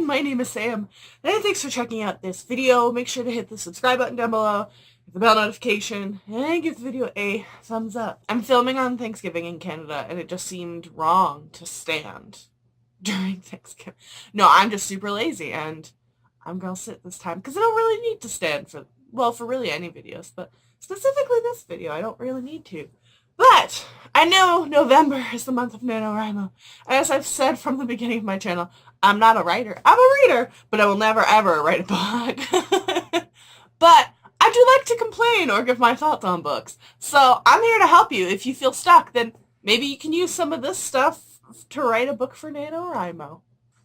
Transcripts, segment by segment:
my name is Sam, and thanks for checking out this video. Make sure to hit the subscribe button down below, hit the bell notification, and give the video a thumbs up. I'm filming on Thanksgiving in Canada, and it just seemed wrong to stand during Thanksgiving. No, I'm just super lazy, and I'm gonna sit this time, because I don't really need to stand for really any videos, but specifically this video, I don't really need to. But I know November is the month of NaNoWri. As I've said from the beginning of my channel, I'm not a writer. I'm a reader, but I will never ever write a book. But I do like to complain or give my thoughts on books. So I'm here to help you. If you feel stuck, then maybe you can use some of this stuff to write a book for NaNoWri.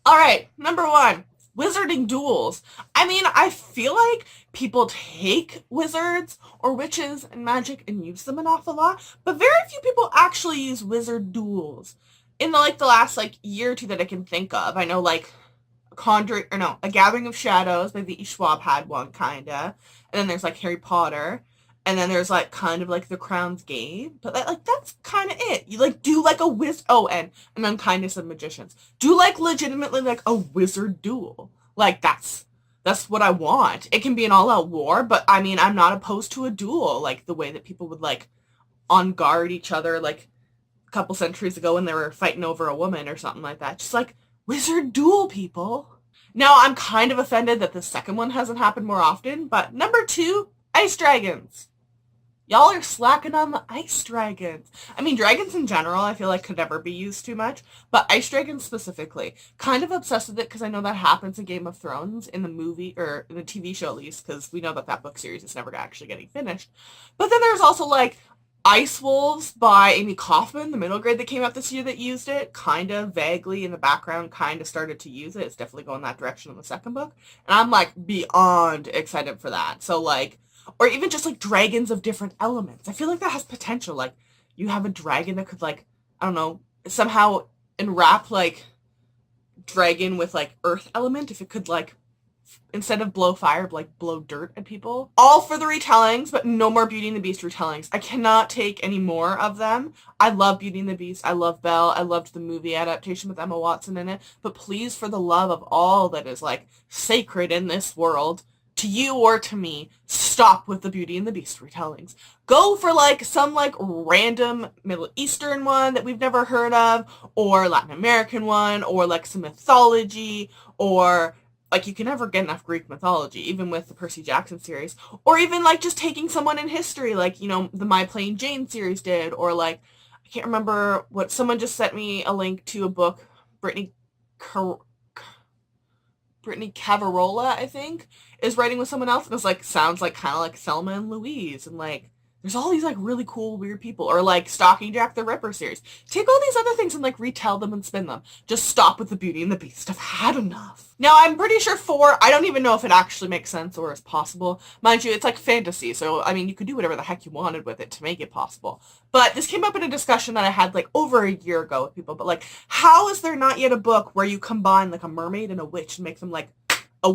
Alright, number 1. Wizarding duels. I mean, I feel like people take wizards or witches and magic and use them an awful lot, but very few people actually use wizard duels. In the last year or two that I can think of, I know A Gathering of Shadows by V.E. Schwab had one kinda, and then there's Harry Potter, and then there's kind of The Crown's Game, but that's kind of it. You do and Unkindness of Magicians. Do legitimately a wizard duel. That's what I want. It can be an all-out war, but I mean, I'm not opposed to a duel, the way that people would on guard each other a couple centuries ago when they were fighting over a woman or something like that. Just wizard duel, people. Now, I'm kind of offended that the second one hasn't happened more often, but number 2, ice dragons. Y'all are slacking on the ice dragons. I mean, dragons in general, I feel could never be used too much, but ice dragons specifically. Kind of obsessed with it because I know that happens in Game of Thrones in the movie, or in the TV show at least, because we know that book series is never actually getting finished. But then there's also Ice Wolves by Amie Kaufman, the middle grade that came out this year that used it, kind of vaguely in the background, kind of started to use it. It's definitely going that direction in the second book. And I'm beyond excited for that. So or even just dragons of different elements. I feel that has potential. You have a dragon that could I don't know, somehow enwrap dragon with earth element, if it could instead of blow fire, blow dirt at people. All for the retellings, but no more Beauty and the Beast retellings. I cannot take any more of them. I love Beauty and the Beast. I love Belle. I loved the movie adaptation with Emma Watson in it. But please, for the love of all that is sacred in this world, to you or to me, stop with the Beauty and the Beast retellings. Go for some random Middle Eastern one that we've never heard of, or Latin American one, or some mythology, or you can never get enough Greek mythology, even with the Percy Jackson series, or even just taking someone in history, the My Plain Jane series did, or I can't remember what, someone just sent me a link to a book, Brittany Cavarola, I think, is writing with someone else, and it's sounds kind of like Thelma and Louise, and there's all these really cool weird people, or Stalking Jack the Ripper series. Take all these other things and retell them and spin them. Just stop with the Beauty and the Beast. I've had enough. Now, I'm pretty sure 4, I don't even know if it actually makes sense or is possible. Mind you, it's fantasy, so I mean, you could do whatever the heck you wanted with it to make it possible. But this came up in a discussion that I had over a year ago with people, but how is there not yet a book where you combine a mermaid and a witch and make them a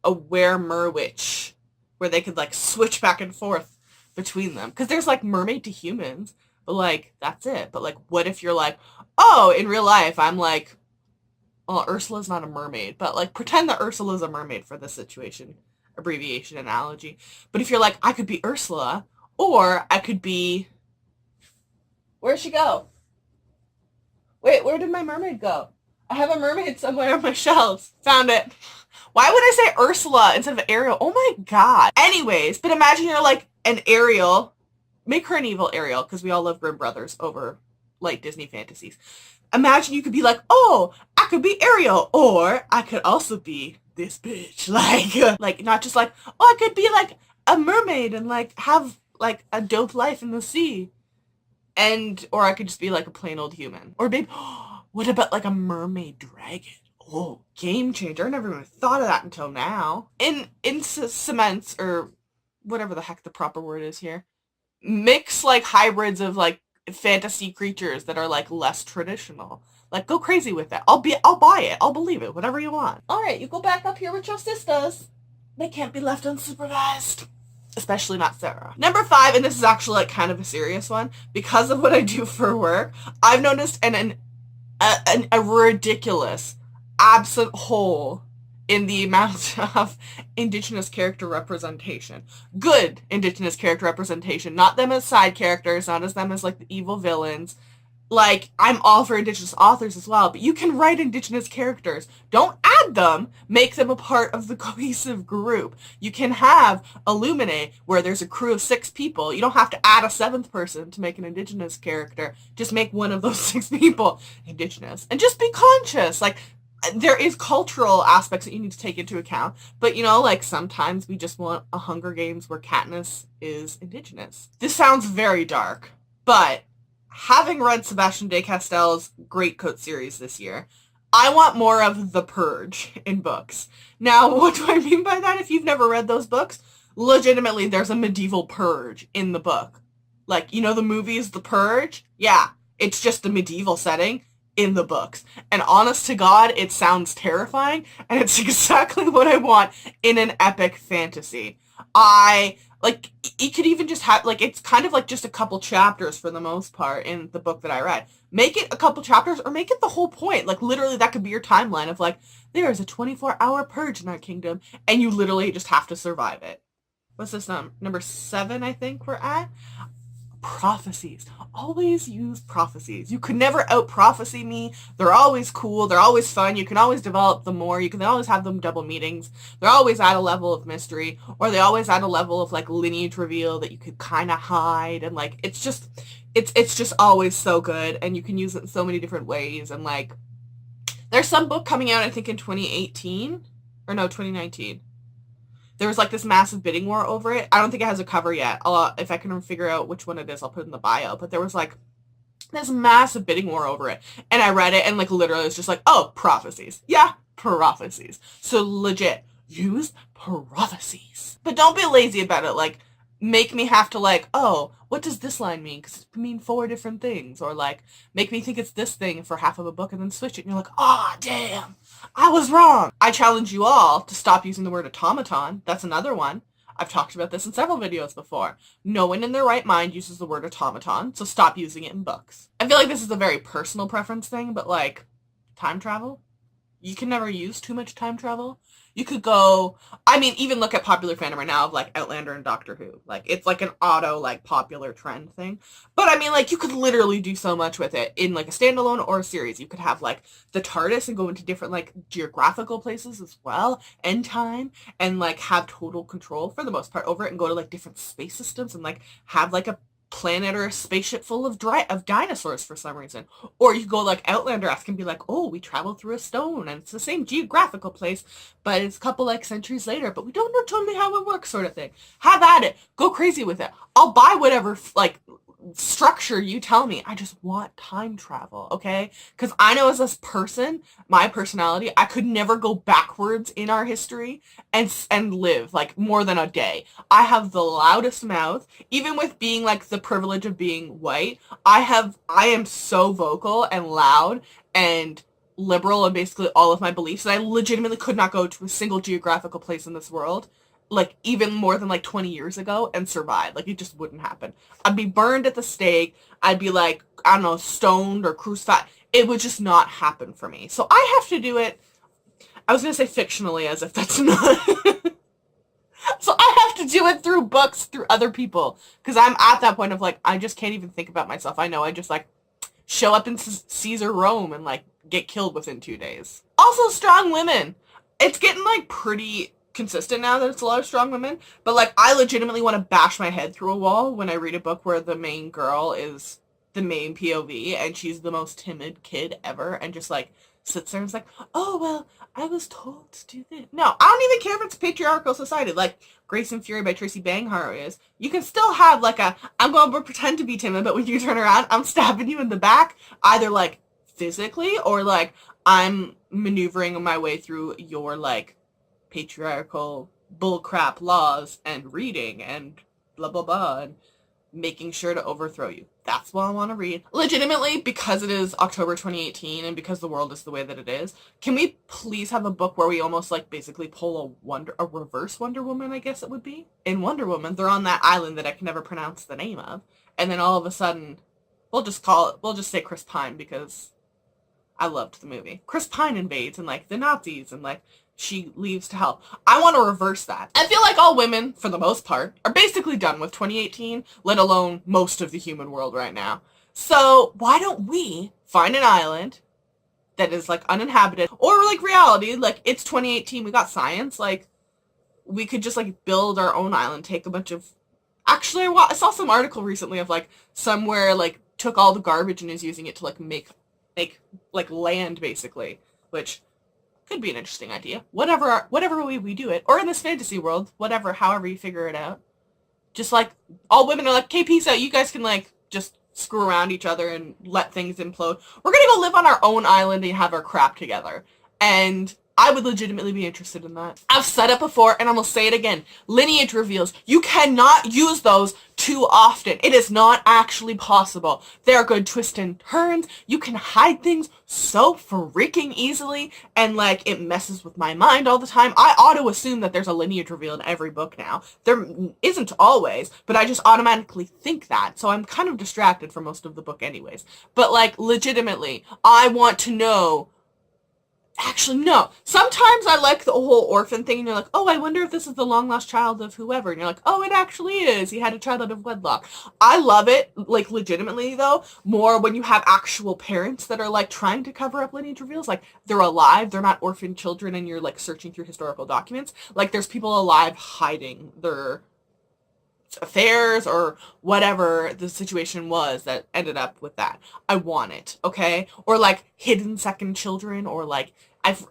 were-mer-witch, where they could switch back and forth between them? Because there's mermaid to humans, but that's it. But what if you're oh, in real life I'm well, Ursula's not a mermaid, but pretend that Ursula's a mermaid for this situation, abbreviation, analogy. But if you're I could be Ursula, or I could be, where'd she go? Wait, where did my mermaid go? I have a mermaid somewhere on my shelves. Found it. Why would I say Ursula instead of Ariel? Oh my god. Anyways, but imagine you're an Ariel. Make her an evil Ariel, because we all love Grimm Brothers over Disney fantasies. Imagine you could be oh, I could be Ariel, or I could also be this bitch. Not just oh, I could be a mermaid and have a dope life in the sea. Or I could just be a plain old human. Or maybe, what about a mermaid dragon? Oh, game changer. I never even thought of that until now. In cements, or whatever the heck the proper word is here, mix hybrids of fantasy creatures that are less traditional. Go crazy with that. I'll buy it. I'll believe it. Whatever you want. Alright, you go back up here with your sisters. They can't be left unsupervised. Especially not Sarah. Number 5, and this is actually kind of a serious one, because of what I do for work, I've noticed a ridiculous absent hole in the amount of Indigenous character representation. Good Indigenous character representation, not them as side characters, not as them as like the evil villains. Like, I'm all for Indigenous authors as well, but you can write Indigenous characters. Don't add them. Make them a part of the cohesive group. You can have Illuminate, where there's a crew of 6 people. You don't have to add a 7th person to make an Indigenous character. Just make one of those 6 people Indigenous. And just be conscious. Like, there is cultural aspects that you need to take into account. But, you know, like, sometimes we just want a Hunger Games where Katniss is Indigenous. This sounds very dark, but having read Sebastian de Castell's Greatcoat series this year, I want more of The Purge in books. Now, what do I mean by that? If you've never read those books, legitimately, there's a medieval purge in the book. Like, you know the movies The Purge? Yeah, it's just a medieval setting in the books. And honest to God, it sounds terrifying, and it's exactly what I want in an epic fantasy. Like, you could even just have, like, it's kind of like just a couple chapters for the most part in the book that I read. Make it a couple chapters, or make it the whole point. Like, literally, that could be your timeline of, like, there is a 24-hour purge in our kingdom, and you literally just have to survive it. What's this number 7, I think we're at? Prophecies. Always use prophecies. You could never out-prophecy me. They're always cool. They're always fun. You can always develop them more. You can always have them double meetings. They're always at a level of mystery, or they always add a level of, like, lineage reveal that you could kind of hide, and, like, it's just always so good, and you can use it in so many different ways. And, like, there's some book coming out, I think, in 2018, or no, 2019. There was, like, this massive bidding war over it. I don't think it has a cover yet. If I can figure out which one it is, I'll put it in the bio. But there was, like, this massive bidding war over it. And I read it, and, like, literally it was just like, oh, prophecies. Yeah, prophecies. So, legit, use prophecies. But don't be lazy about it. Like, make me have to, like, oh, what does this line mean? Because it can mean 4 different things. Or, like, make me think it's this thing for half of a book and then switch it. And you're like, ah, damn, I was wrong. I challenge you all to stop using the word automaton. That's another one. I've talked about this in several videos before. No one in their right mind uses the word automaton, so stop using it in books. I feel like this is a very personal preference thing, but, like, time travel? You can never use too much time travel. You could go, I mean, even look at popular fandom right now of, like, Outlander and Doctor Who. Like, it's, like, an auto, like, popular trend thing. But, I mean, like, you could literally do so much with it in, like, a standalone or a series. You could have, like, the TARDIS and go into different, like, geographical places as well, and time, and, like, have total control, for the most part, over it, and go to, like, different space systems, and, like, have, like, a planet or a spaceship full of dinosaurs for some reason. Or you go, like, Outlander-esque and be like, oh, we travel through a stone and it's the same geographical place, but it's a couple, like, centuries later, but we don't know totally how it works, sort of thing. Have at it. Go crazy with it. I'll buy whatever, like, structure you tell me. I just want time travel, okay? Because I know as a person, my personality, I could never go backwards in our history and live, like, more than a day. I have the loudest mouth. Even with being, like, the privilege of being white, I am so vocal and loud and liberal in basically all of my beliefs, and I legitimately could not go to a single geographical place in this world, like, even more than, like, 20 years ago, and survive. Like, it just wouldn't happen. I'd be burned at the stake. I'd be, like, I don't know, stoned or crucified. It would just not happen for me. So I have to do it, I was going to say fictionally, as if that's not... So I have to do it through books, through other people. Because I'm at that point of, like, I just can't even think about myself. I know I just, like, show up in Caesar Rome and, like, get killed within 2 days. Also, strong women. It's getting, like, pretty consistent now that it's a lot of strong women, but, like, I legitimately want to bash my head through a wall when I read a book where the main girl is the main POV and she's the most timid kid ever and just, like, sits there and is like, oh, well, I was told to do this. No, I don't even care if it's a patriarchal society, like Grace and Fury by Tracy Banghart is. You can still have, like, I'm going to pretend to be timid, but when you turn around, I'm stabbing you in the back, either, like, physically or, like, I'm maneuvering my way through your, like, patriarchal bullcrap laws and reading and blah blah blah and making sure to overthrow you. That's what I want to read. Legitimately, because it is October 2018 and because the world is the way that it is, can we please have a book where we almost, like, basically pull a reverse Wonder Woman, I guess it would be? In Wonder Woman, they're on that island that I can never pronounce the name of, and then all of a sudden, we'll just say Chris Pine because I loved the movie. Chris Pine invades and like the Nazis and like she leaves to help. I want to reverse that. I feel like all women, for the most part, are basically done with 2018, let alone most of the human world right now. So why don't we find an island that is like uninhabited, or like reality, like it's 2018, we got science, like we could just like build our own island, take a bunch of, actually I saw some article recently of like somewhere like took all the garbage and is using it to like make like land basically, which could be an interesting idea. Whatever way we do it, or in this fantasy world, whatever, however you figure it out. Just like all women are like, okay, peace out. You guys can like just screw around each other and let things implode. We're gonna go live on our own island and have our crap together. And I would legitimately be interested in that. I've said it before and I'm gonna say it again. Lineage reveals. You cannot use those too often. It is not actually possible. There are good twists and turns. You can hide things so freaking easily and like it messes with my mind all the time. I auto assume that there's a lineage reveal in every book now. There isn't always, but I just automatically think that. So I'm kind of distracted for most of the book anyways. But like legitimately, I want to know. Actually, no. Sometimes I like the whole orphan thing and you're like, oh, I wonder if this is the long-lost child of whoever. And you're like, oh, it actually is. He had a child out of wedlock. I love it, like, legitimately, though, more when you have actual parents that are, like, trying to cover up lineage reveals. Like, they're alive. They're not orphan children and you're, like, searching through historical documents. Like, there's people alive hiding their affairs or whatever the situation was that ended up with that. I want it, okay? Or like hidden second children, or like I've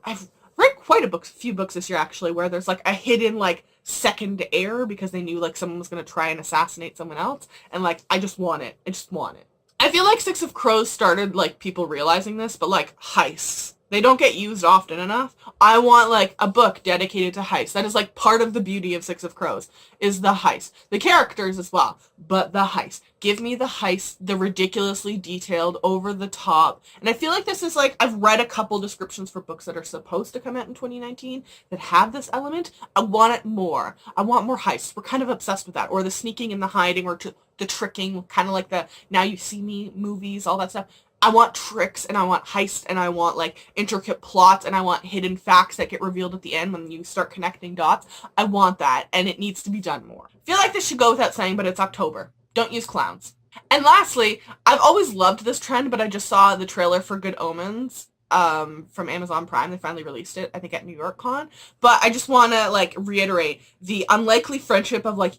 read quite a few books this year actually where there's like a hidden like second heir because they knew like someone was going to try and assassinate someone else, and like I just want it. I just want it. I feel like Six of Crows started like people realizing this, but like heists, they don't get used often enough. I want like a book dedicated to heists. That is like part of the beauty of Six of Crows is the heist. The characters as well, but the heist. Give me the heist, the ridiculously detailed, over the top. And I feel like this is like, I've read a couple descriptions for books that are supposed to come out in 2019 that have this element. I want it more. I want more heists. We're kind of obsessed with that. Or the sneaking and the hiding, or the tricking, kind of like the Now You See Me movies, all that stuff. I want tricks, and I want heists, and I want like intricate plots, and I want hidden facts that get revealed at the end when you start connecting dots. I want that, and it needs to be done more. I feel like this should go without saying, but it's October. Don't use clowns. And lastly, I've always loved this trend, but I just saw the trailer for Good Omens from Amazon Prime. They finally released it, I think at New York Con. But I just want to like reiterate the unlikely friendship of like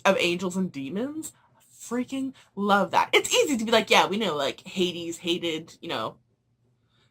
of angels and demons. Freaking love that. It's easy to be like, yeah, we know like Hades hated, you know.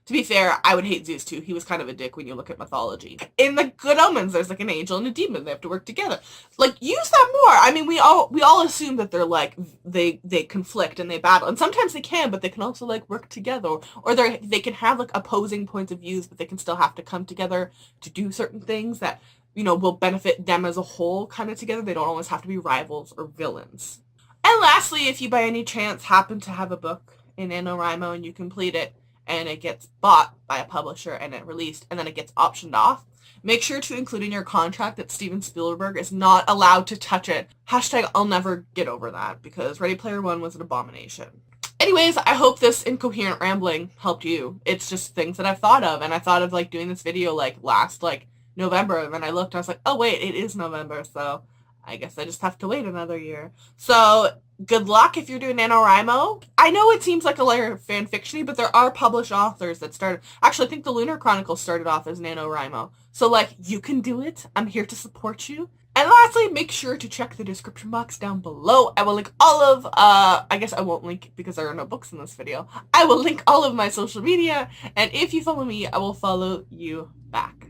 To be fair, I would hate Zeus too. He was kind of a dick when you look at mythology. In the Good Omens, there's like an angel and a demon. They have to work together. Like, use that more. I mean, we all assume that they're like they conflict and they battle, and sometimes they can, but they can also like work together, or they can have like opposing points of views, but they can still have to come together to do certain things that, you know, will benefit them as a whole kind of together. They don't always have to be rivals or villains. And lastly, if you by any chance happen to have a book in NaNoWri and you complete it and it gets bought by a publisher and it released and then it gets optioned off, make sure to include in your contract that Steven Spielberg is not allowed to touch it. Hashtag I'll never get over that, because Ready Player One was an abomination. Anyways, I hope this incoherent rambling helped you. It's just things that I've thought of, and I thought of like doing this video like last like November, and then I looked and I was like, oh wait, it is November, so I guess I just have to wait another year. So, good luck if you're doing NaNoWri. I know it seems like a layer of fan fiction-y, but there are published authors that started. Actually, I think the Lunar Chronicles started off as NaNoWri. So, like, you can do it. I'm here to support you. And lastly, make sure to check the description box down below. I will link all of, I guess I won't link because there are no books in this video. I will link all of my social media. And if you follow me, I will follow you back.